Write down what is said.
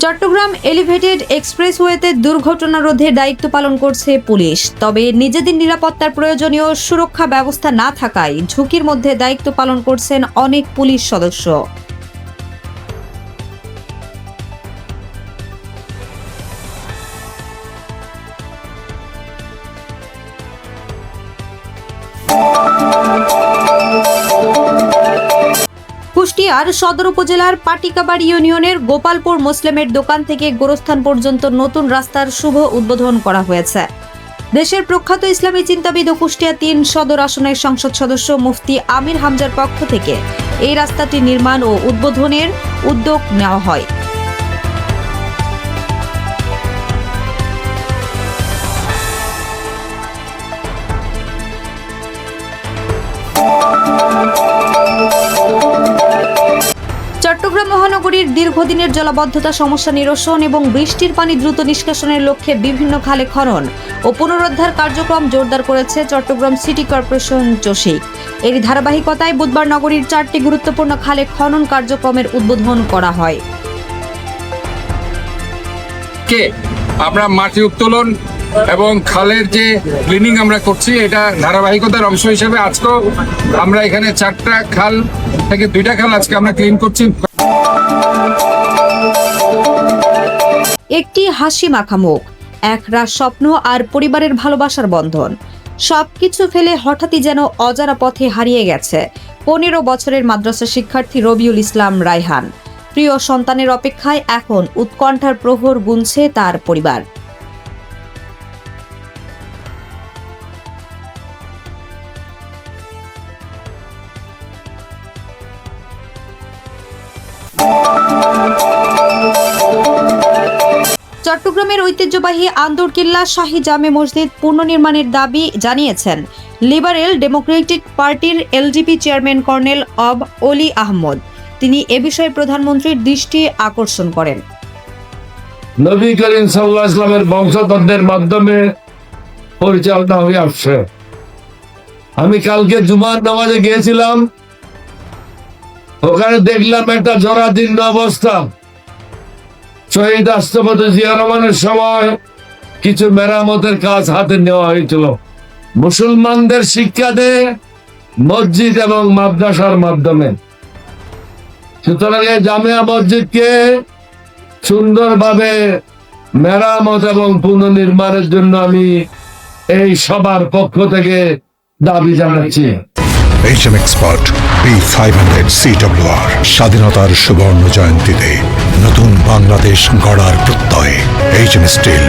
Chittagong elevated এক্সপ্রেসওয়েতে দুর্ঘটনা রোধে দায়িত্ব পালন করছে পুলিশ। তবে নিজেদের নিরাপত্তার প্রয়োজনীয় সুরক্ষা ব্যবস্থা না থাকায় ঝুঁকির মধ্যে দায়িত্ব পালন করছেন অনেক পুলিশ সদস্য। কুষ্টিয়ার সদর উপজেলার পাটিকাবাড়ি ইউনিয়নের গোপালপুর মুসলিমের দোকান থেকে গোরস্থান পর্যন্ত নতুন রাস্তার শুভ উদ্বোধন করা হয়েছে। দেশের প্রখ্যাত ইসলামী চিন্তাবিদ ও কুষ্টিয়া ৩ সদর আসনের সংসদ সদস্য মুফতি আমির হামজার পক্ষ থেকে এই রাস্তাটি নির্মাণ ও উদ্বোধনের উদ্যোগ নেওয়া হয়। চট্টগ্রাম মহানগরীর দীর্ঘদিনের জলাবদ্ধতা সমস্যা নিরসন এবং বৃষ্টির পানি দ্রুত নিষ্কাশনের লক্ষ্যে বিভিন্ন খালে খনন ও পুনরুদ্ধার কার্যক্রম জোরদার করেছে চট্টগ্রাম সিটি কর্পোরেশন চসিক। এর ধারাবাহিকতায় বুধবার নগরীর 4টি গুরুত্বপূর্ণ খালে খনন কার্যক্রমের উদ্বোধন করা হয়। আমরা মাটি উত্তোলন এবং খালের যে ক্লিনিং আমরা করছি, এটা ধারাবাহিকতার অংশ হিসেবে আজকেও আমরা এখানে 4টা খাল থেকে 2টা খাল আজকে আমরা ক্লিন করছি। একটি হাসি মাখা মুখ, একরাশ স্বপ্ন আর পরিবারের ভালোবাসার বন্ধন সবকিছু ফেলে হঠাৎই যেন অজানা পথে হারিয়ে গেছে 15 বছরের মাদ্রাসা শিক্ষার্থী রবিউল ইসলাম রায়হান। প্রিয় সন্তানের অপেক্ষায় এখন উৎকণ্ঠার প্রহর গুনছে তার পরিবার। চট্টগ্রামের ঐতিহ্যবাহী আন্দরকিল্লা শাহী জামে মসজিদ পুনর্নির্মাণের দাবি জানিয়েছেন লিবারেল ডেমোক্রেটিক পার্টির এলডিপি চেয়ারম্যান কর্নেল অব অলি আহমদ। তিনি এ বিষয়ে প্রধানমন্ত্রীর দৃষ্টি আকর্ষণ করেন। নবী করিম সাল্লাল্লাহু আলাইহি ওয়াসাল্লামের বংশধরদের মাধ্যমে পরিচালনা হয়ে আসছে। আমি কালকে জুমার নামাজে গিয়েছিলাম, ওখানে দেখলাম একটা জরাজীর্ণ অবস্থা। শহীদ রাষ্ট্রপতি জিয়া রহমানের সময় কিছু মেরামতের কাজ হাতে নেওয়া হয়েছিল মুসলমানদের শিক্ষা দেয় মসজিদ এবং মাদ্রাসার মাধ্যমে। সুতরাং এই জামিয়া মসজিদকে সুন্দরভাবে মেরামত এবং পুনর্নির্মাণের জন্য আমি এই সবার পক্ষ থেকে দাবি জানাচ্ছি। HM Expert B500 CWR স্বাধীনতার সুবর্ণ জয়ন্তীতে নতুন বাংলাদেশ গড়ার প্রত্যয়। HM Steel